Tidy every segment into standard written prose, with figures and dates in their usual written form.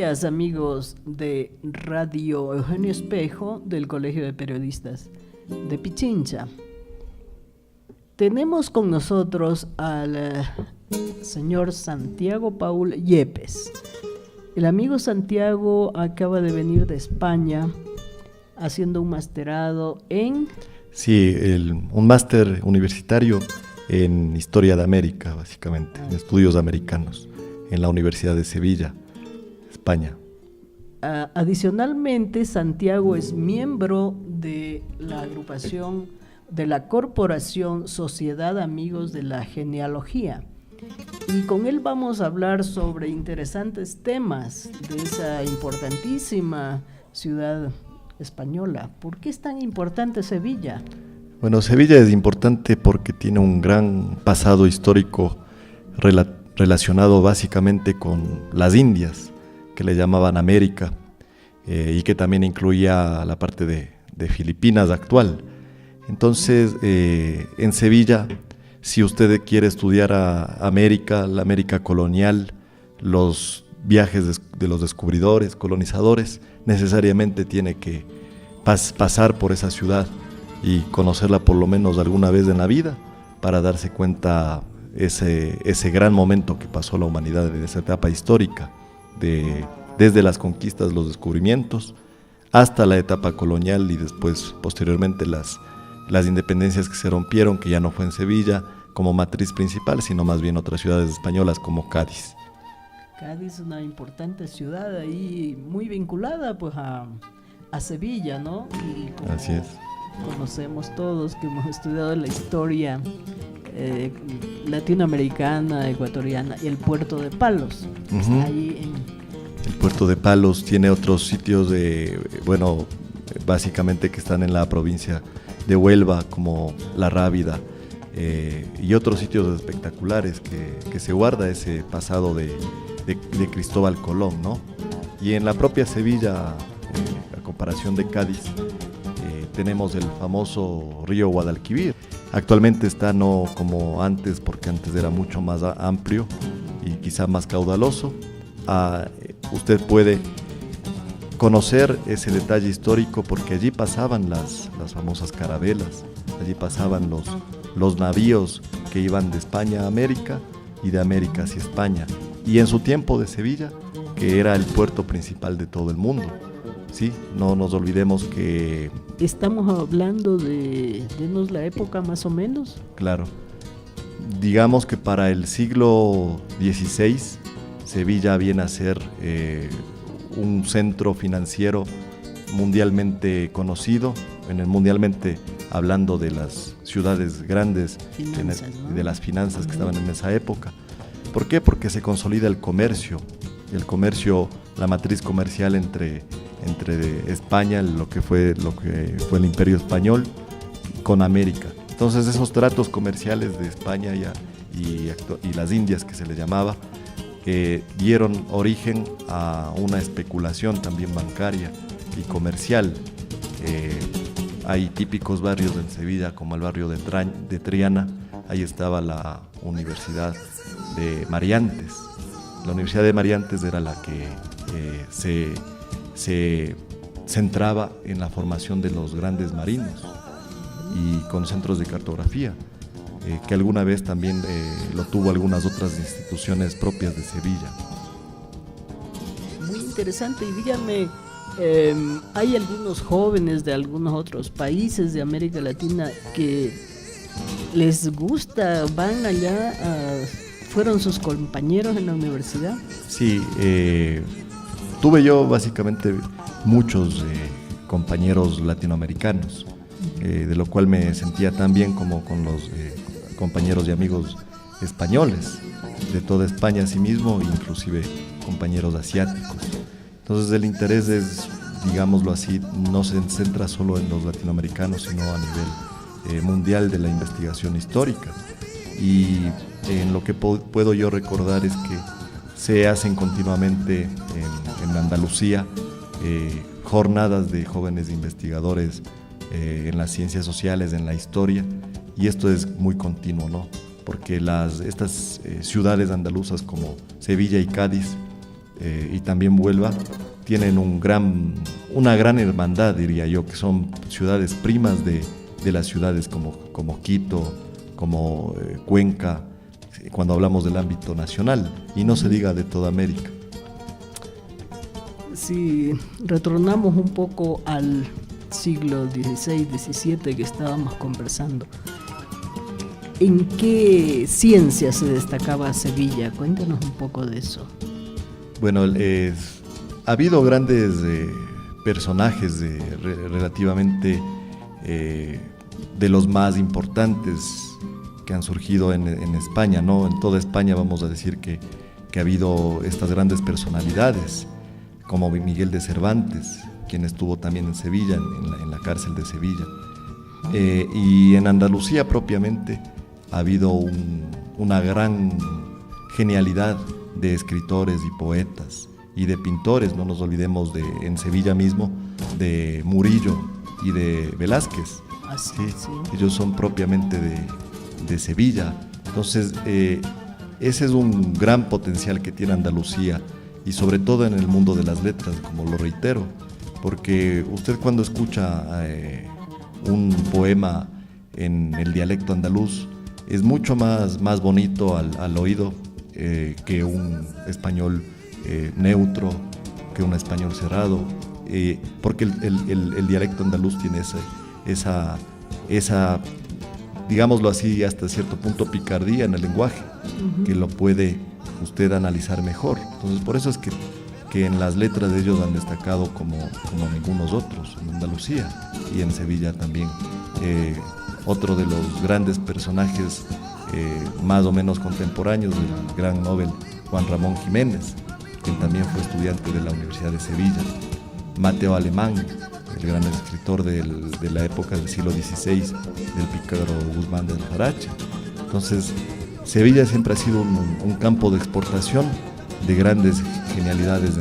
días, amigos de Radio Eugenio Espejo del Colegio de Periodistas de Pichincha. Tenemos con nosotros al señor Santiago Paul Yepes. El amigo Santiago acaba de venir de España haciendo un masterado en... Sí, un máster universitario en Historia de América, básicamente, en estudios americanos, en la Universidad de Sevilla, España. Adicionalmente, Santiago es miembro de la agrupación de la Corporación Sociedad Amigos de la Genealogía. Y con él vamos a hablar sobre interesantes temas de esa importantísima ciudad española. ¿Por qué es tan importante Sevilla? Bueno, Sevilla es importante porque tiene un gran pasado histórico relacionado básicamente con las Indias, que le llamaban América, y que también incluía la parte de Filipinas actual. Entonces, en Sevilla, si usted quiere estudiar a América, la América colonial, los viajes de los descubridores, colonizadores, necesariamente tiene que pasar por esa ciudad y conocerla por lo menos alguna vez en la vida para darse cuenta ese gran momento que pasó la humanidad en esa etapa histórica, desde las conquistas, los descubrimientos, hasta la etapa colonial y después, posteriormente, las independencias que se rompieron, que ya no fue en Sevilla como matriz principal, sino más bien otras ciudades españolas como Cádiz. Cádiz es una importante ciudad ahí, muy vinculada pues a Sevilla, ¿no? Y como así es. Conocemos todos que hemos estudiado la historia latinoamericana, ecuatoriana, y el puerto de Palos. Uh-huh. El puerto de Palos tiene otros sitios básicamente que están en la provincia de Huelva, como La Rábida, y otros sitios espectaculares que se guarda ese pasado de Cristóbal Colón, ¿no? Y en la propia Sevilla, a comparación de Cádiz, tenemos el famoso río Guadalquivir. Actualmente está no como antes, porque antes era mucho más amplio y quizá más caudaloso. Usted puede conocer ese detalle histórico porque allí pasaban las famosas carabelas, allí pasaban los navíos que iban de España a América y de América hacia España. Y en su tiempo de Sevilla, que era el puerto principal de todo el mundo. Sí, no nos olvidemos que... Estamos hablando denos la época más o menos. Claro. Digamos que para el siglo XVI, Sevilla viene a ser un centro financiero mundialmente conocido, mundialmente hablando de las ciudades grandes, de las finanzas que estaban en esa época. ¿Por qué? Porque se consolida el comercio, la matriz comercial entre España, lo que fue el Imperio Español, con América. Entonces esos tratos comerciales de España y las Indias, que se les llamaba, dieron origen a una especulación también bancaria y comercial. Hay típicos barrios en Sevilla, como el barrio de Triana. Ahí estaba la Universidad de Mariantes. La Universidad de Mariantes era la que se centraba en la formación de los grandes marinos y con centros de cartografía, que alguna vez también lo tuvo algunas otras instituciones propias de Sevilla. Muy interesante, y dígame, hay algunos jóvenes de algunos otros países de América Latina que les gusta, van allá, fueron sus compañeros en la universidad. Sí, tuve yo básicamente muchos compañeros latinoamericanos, de lo cual me sentía tan bien como con los compañeros y amigos españoles de toda España, asimismo, inclusive compañeros asiáticos. Entonces el interés es, digámoslo así, no se centra solo en los latinoamericanos, sino a nivel mundial de la investigación histórica. Y en lo que puedo yo recordar es que se hacen continuamente en Andalucía jornadas de jóvenes investigadores en las ciencias sociales, en la historia, y esto es muy continuo, ¿no? Porque estas ciudades andaluzas como Sevilla y Cádiz y también Huelva, tienen una gran hermandad, diría yo, que son ciudades primas de las ciudades como Quito, como Cuenca, cuando hablamos del ámbito nacional, y no se diga de toda América. Si retornamos un poco al siglo XVI, XVII que estábamos conversando, ¿en qué ciencia se destacaba Sevilla? Cuéntanos un poco de eso. Bueno, ha habido grandes personajes relativamente de los más importantes que han surgido en España, ¿no? En toda España vamos a decir que ha habido estas grandes personalidades, como Miguel de Cervantes, quien estuvo también en Sevilla, en la cárcel de Sevilla. Y en Andalucía propiamente ha habido una gran genialidad de escritores y poetas y de pintores. No nos olvidemos en Sevilla mismo de Murillo y de Velázquez. Sí. Ellos son propiamente de Sevilla. Entonces ese es un gran potencial que tiene Andalucía, y sobre todo en el mundo de las letras, como lo reitero, porque usted cuando escucha un poema en el dialecto andaluz es mucho más bonito al oído que un español neutro, que un español cerrado, porque el dialecto andaluz tiene esa, digámoslo así, hasta cierto punto picardía en el lenguaje, que lo puede usted analizar mejor. Entonces por eso es que en las letras de ellos han destacado como ningunos otros, en Andalucía y en Sevilla también. Otro de los grandes personajes más o menos contemporáneos del gran Nobel Juan Ramón Jiménez, quien también fue estudiante de la Universidad de Sevilla. Mateo Alemán, el gran escritor de la época del siglo XVI, del pícaro Guzmán de Alfarache. Entonces Sevilla siempre ha sido un campo de exportación de grandes genialidades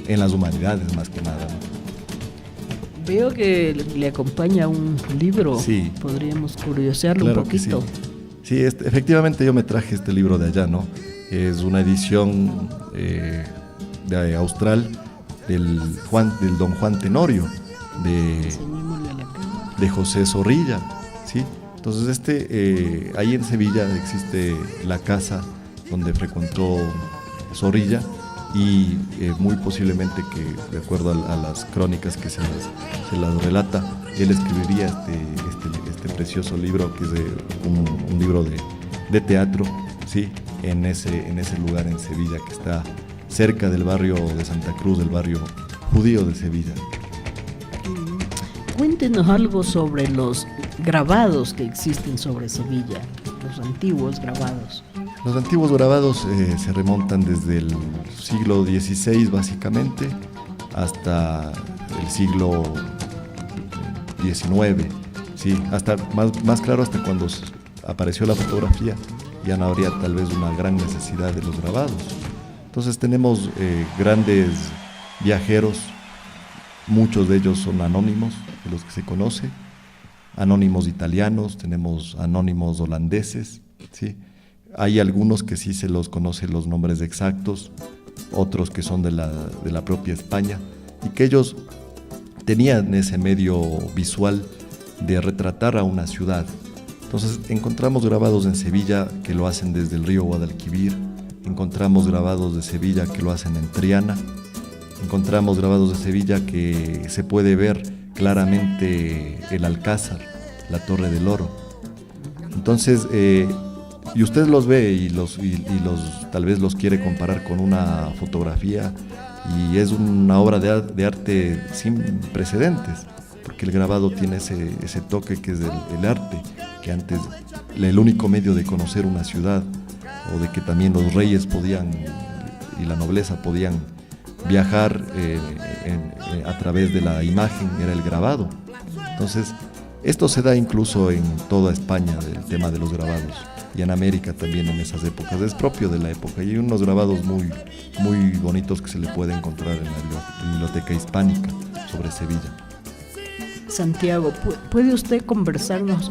en las humanidades, más que nada, ¿no? Veo que le acompaña un libro. Sí. Podríamos curiosearlo Claro un poquito. Sí, efectivamente yo me traje este libro de allá, ¿no? Es una edición de austral del don Juan Tenorio, de José Zorrilla, ¿sí? Entonces ahí en Sevilla existe la casa donde frecuentó Zorrilla, y muy posiblemente que, de acuerdo a las crónicas que se las relata, él escribiría este precioso libro, que es un libro de teatro, ¿sí? En ese lugar en Sevilla, que está cerca del barrio de Santa Cruz, del barrio judío de Sevilla. Cuéntenos algo sobre los grabados que existen sobre Sevilla, los antiguos grabados. Los antiguos grabados se remontan desde el siglo XVI básicamente hasta el siglo XIX, ¿sí? Hasta más claro, hasta cuando apareció la fotografía ya no habría tal vez una gran necesidad de los grabados. Entonces tenemos grandes viajeros, muchos de ellos son anónimos, de los que se conoce, anónimos italianos, tenemos anónimos holandeses, ¿sí? Hay algunos que sí se los conoce los nombres exactos, otros que son de la propia España, y que ellos tenían ese medio visual de retratar a una ciudad. Entonces encontramos grabados en Sevilla que lo hacen desde el río Guadalquivir, encontramos grabados de Sevilla que lo hacen en Triana, encontramos grabados de Sevilla que se puede ver claramente el Alcázar, la Torre del Oro. Entonces, y usted los ve y tal vez los quiere comparar con una fotografía, y es una obra de arte sin precedentes, porque el grabado tiene ese toque que es el arte, que antes el único medio de conocer una ciudad, o de que también los reyes podían y la nobleza podían viajar a través de la imagen, era el grabado. Entonces esto se da incluso en toda España, el tema de los grabados, y en América también en esas épocas, es propio de la época, y hay unos grabados muy, muy bonitos que se le puede encontrar en la Biblioteca Hispánica sobre Sevilla. Santiago, ¿puede usted conversarnos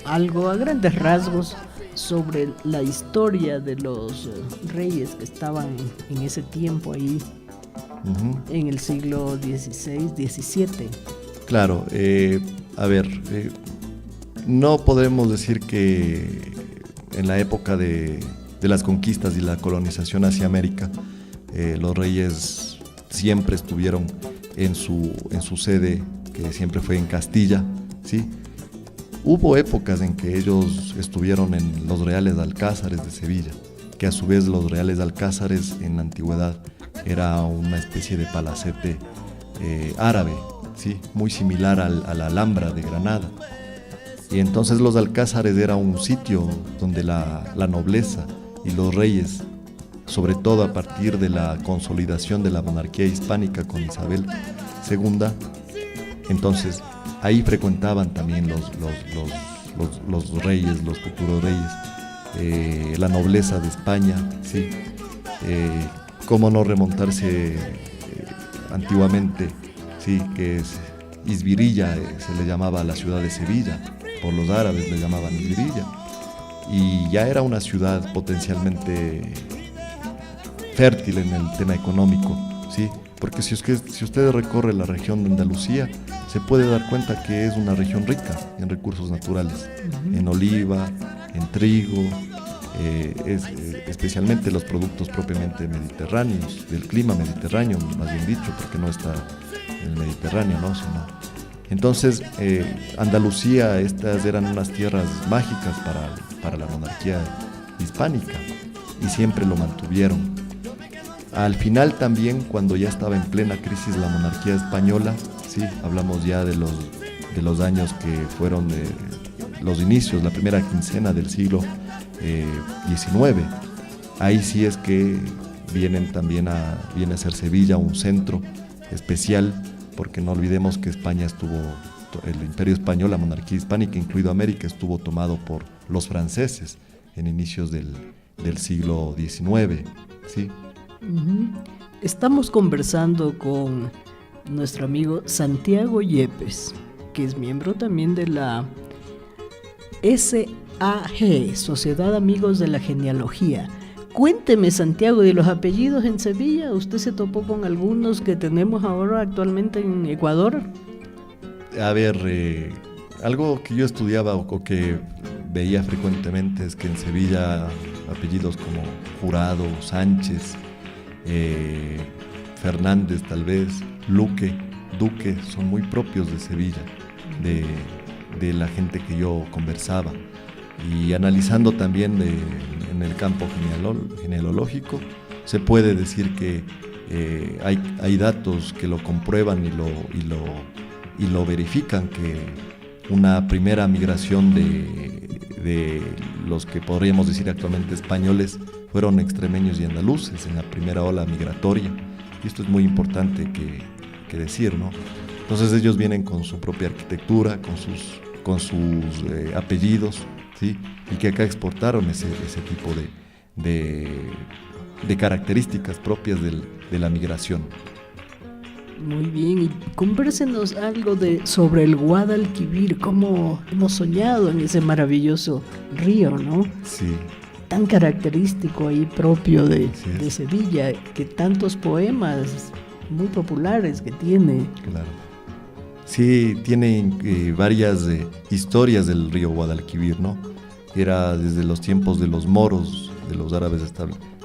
algo a grandes rasgos sobre la historia de los reyes que estaban en ese tiempo ahí en el siglo XVI, XVII. Claro, no podemos decir que en la época de las conquistas y la colonización hacia América, los reyes siempre estuvieron en su sede, que siempre fue en Castilla, ¿sí? Hubo épocas en que ellos estuvieron en los Reales Alcázares de Sevilla, que a su vez los Reales Alcázares en la antigüedad era una especie de palacete árabe, ¿sí? Muy similar a la Alhambra de Granada. Y entonces los alcázares era un sitio donde la nobleza y los reyes, sobre todo a partir de la consolidación de la monarquía hispánica con Isabel II, entonces ahí frecuentaban también los reyes, los futuros reyes, la nobleza de España, ¿sí? Cómo no remontarse antiguamente, ¿sí? Que Isbirilla se le llamaba a la ciudad de Sevilla, por los árabes le llamaban Isbirilla, y ya era una ciudad potencialmente fértil en el tema económico, ¿sí? Porque si usted recorre la región de Andalucía, se puede dar cuenta que es una región rica en recursos naturales, en oliva, en trigo, especialmente los productos propiamente mediterráneos, del clima mediterráneo, más bien dicho, porque no está en el Mediterráneo, ¿no? Entonces, Andalucía, estas eran unas tierras mágicas para la monarquía hispánica, y siempre lo mantuvieron. Al final también, cuando ya estaba en plena crisis la monarquía española, sí, hablamos ya de los años que fueron los inicios, la primera quincena del siglo XIX. Ahí sí es que viene a ser Sevilla un centro especial, porque no olvidemos que España el imperio español, la monarquía hispánica, incluido América, estuvo tomado por los franceses en inicios del siglo XIX, ¿sí? Estamos conversando con nuestro amigo Santiago Yepes, que es miembro también de la SAG, Sociedad Amigos de la Genealogía. Cuénteme, Santiago, de los apellidos en Sevilla. ¿Usted se topó con algunos que tenemos ahora actualmente en Ecuador? A ver, algo que yo estudiaba o que veía frecuentemente es que en Sevilla apellidos como Jurado, Sánchez, Fernández tal vez, Luque, Duque, son muy propios de Sevilla, de la gente que yo conversaba. Y analizando también en el campo genealógico, se puede decir que hay datos que lo comprueban y lo verifican, que una primera migración de los que podríamos decir actualmente españoles fueron extremeños y andaluces en la primera ola migratoria, y esto es muy importante que decir, ¿no? Entonces ellos vienen con su propia arquitectura, con sus apellidos, ¿sí? Y que acá exportaron ese tipo de características propias de la migración. Muy bien, y convérsenos algo sobre el Guadalquivir, cómo hemos soñado en ese maravilloso río, ¿no? Sí. Tan característico ahí propio de Sevilla, que tantos poemas muy populares que tiene. Claro. Sí, tiene varias historias del río Guadalquivir, ¿no? Era desde los tiempos de los moros, de los árabes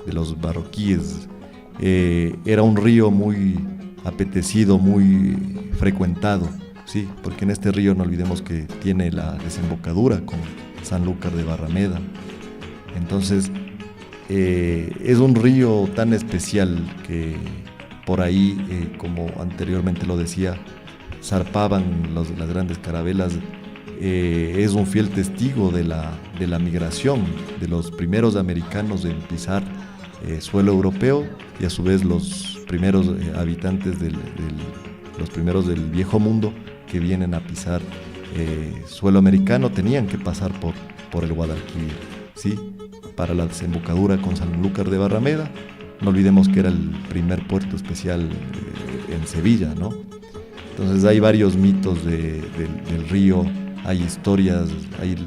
de los marroquíes. Era un río muy apetecido, muy frecuentado, sí, porque en este río no olvidemos que tiene la desembocadura con Sanlúcar de Barrameda. Entonces es un río tan especial que por ahí, como anteriormente lo decía, zarpaban las grandes carabelas. Es un fiel testigo de la migración de los primeros americanos en pisar suelo europeo, y a su vez los primeros habitantes los primeros del viejo mundo que vienen a pisar suelo americano tenían que pasar por el Guadalquivir, ¿sí? Para la desembocadura con Sanlúcar de Barrameda. No olvidemos que era el primer puerto especial en Sevilla, ¿no? Entonces hay varios mitos del río, hay historias,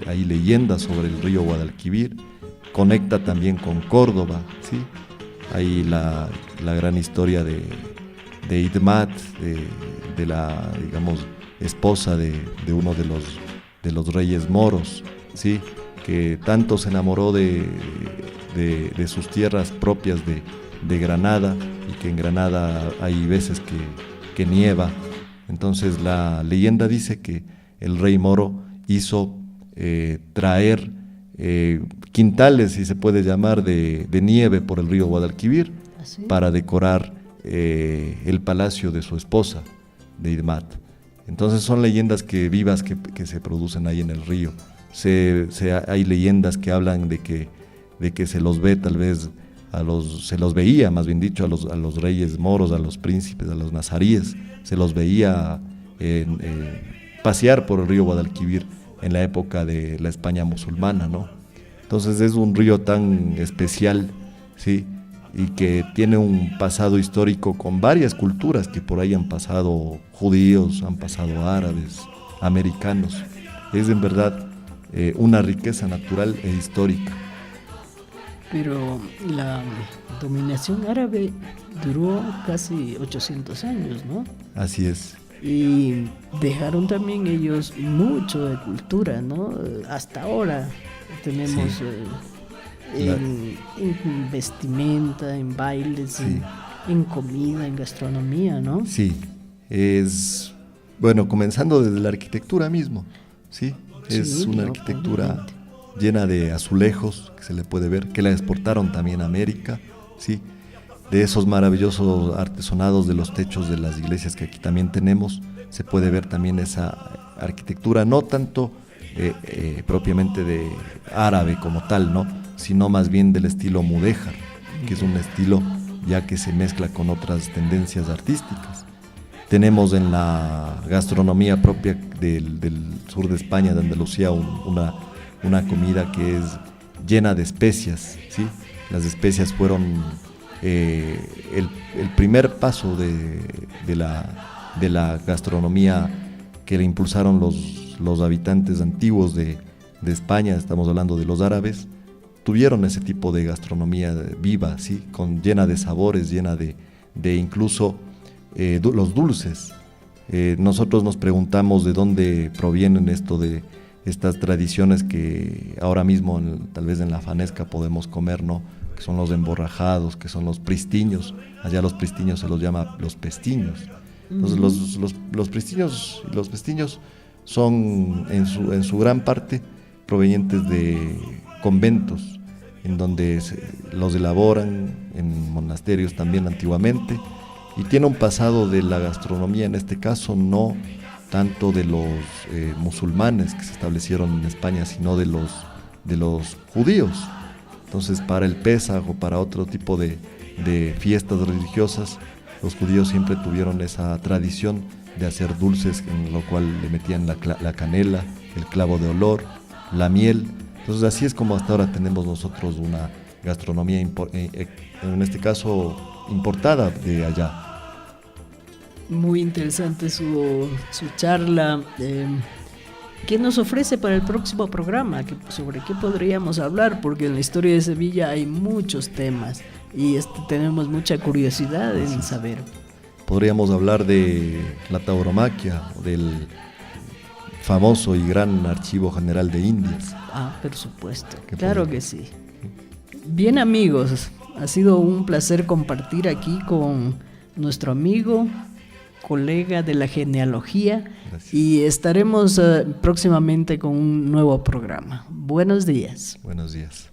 hay leyendas sobre el río Guadalquivir. Conecta también con Córdoba, ¿sí? Hay la gran historia Idmat, de la, digamos, esposa de uno de los reyes moros, ¿sí? Que tanto se enamoró de sus tierras propias de Granada, y que en Granada hay veces que nieva. Entonces la leyenda dice que el rey moro hizo traer quintales, si se puede llamar, de nieve por el río Guadalquivir, ¿así? Para decorar el palacio de su esposa, de Idmat. Entonces son leyendas vivas que se producen ahí en el río. Hay leyendas que hablan de que se los ve tal vez, se los veía, más bien dicho, a los reyes moros, a los príncipes, a los nazaríes, se los veía pasear por el río Guadalquivir en la época de la España musulmana, ¿no? Entonces es un río tan especial, ¿sí? Y que tiene un pasado histórico con varias culturas que por ahí han pasado judíos, han pasado árabes, americanos. Es en verdad una riqueza natural e histórica. Pero la dominación árabe duró casi 800 años, ¿no? Así es. Y dejaron también ellos mucho de cultura, ¿no? Hasta ahora tenemos Sí. en vestimenta, en bailes, Sí. en comida, en gastronomía, ¿no? Sí, es, bueno, comenzando desde la arquitectura mismo, ¿sí? Es Sí, una no, arquitectura obviamente. llena de azulejos, que se le puede ver, que la exportaron también a América, ¿sí? De esos maravillosos artesonados de los techos de las iglesias que aquí también tenemos, se puede ver también esa arquitectura, no tanto propiamente de árabe como tal, ¿no? Sino más bien del estilo mudéjar, que es un estilo ya que se mezcla con otras tendencias artísticas. Tenemos en la gastronomía propia del sur de España, de Andalucía, una comida que es llena de especias, ¿sí? Las especias fueron el primer paso de la gastronomía que le impulsaron los habitantes antiguos de España, estamos hablando de los árabes. Tuvieron ese tipo de gastronomía viva, ¿sí? Llena de sabores, llena de incluso los dulces. Nosotros nos preguntamos de dónde provienen estas tradiciones que ahora mismo tal vez en la fanesca podemos comer, ¿no? Que son los emborrajados, que son los pristiños. Allá los pristiños se los llama los pestiños. Entonces los pristiños y los pestiños son en su gran parte provenientes de conventos, en donde los elaboran en monasterios también antiguamente, y tiene un pasado de la gastronomía, en este caso no tanto de los musulmanes que se establecieron en España, sino de los judíos. Entonces para el Pesaj o para otro tipo de fiestas religiosas, los judíos siempre tuvieron esa tradición de hacer dulces, en lo cual le metían la canela, el clavo de olor, la miel. Entonces así es como hasta ahora tenemos nosotros una gastronomía, en este caso importada de allá. Muy interesante su charla. ¿Qué nos ofrece para el próximo programa? ¿Sobre qué podríamos hablar? Porque en la historia de Sevilla hay muchos temas y tenemos mucha curiosidad en saber. Podríamos hablar de la tauromaquia, del famoso y gran Archivo General de Indias. Por supuesto, claro que sí. Bien, amigos, ha sido un placer compartir aquí con nuestro amigo, colega de la genealogía. Gracias. Y estaremos próximamente con un nuevo programa. Buenos días. Buenos días.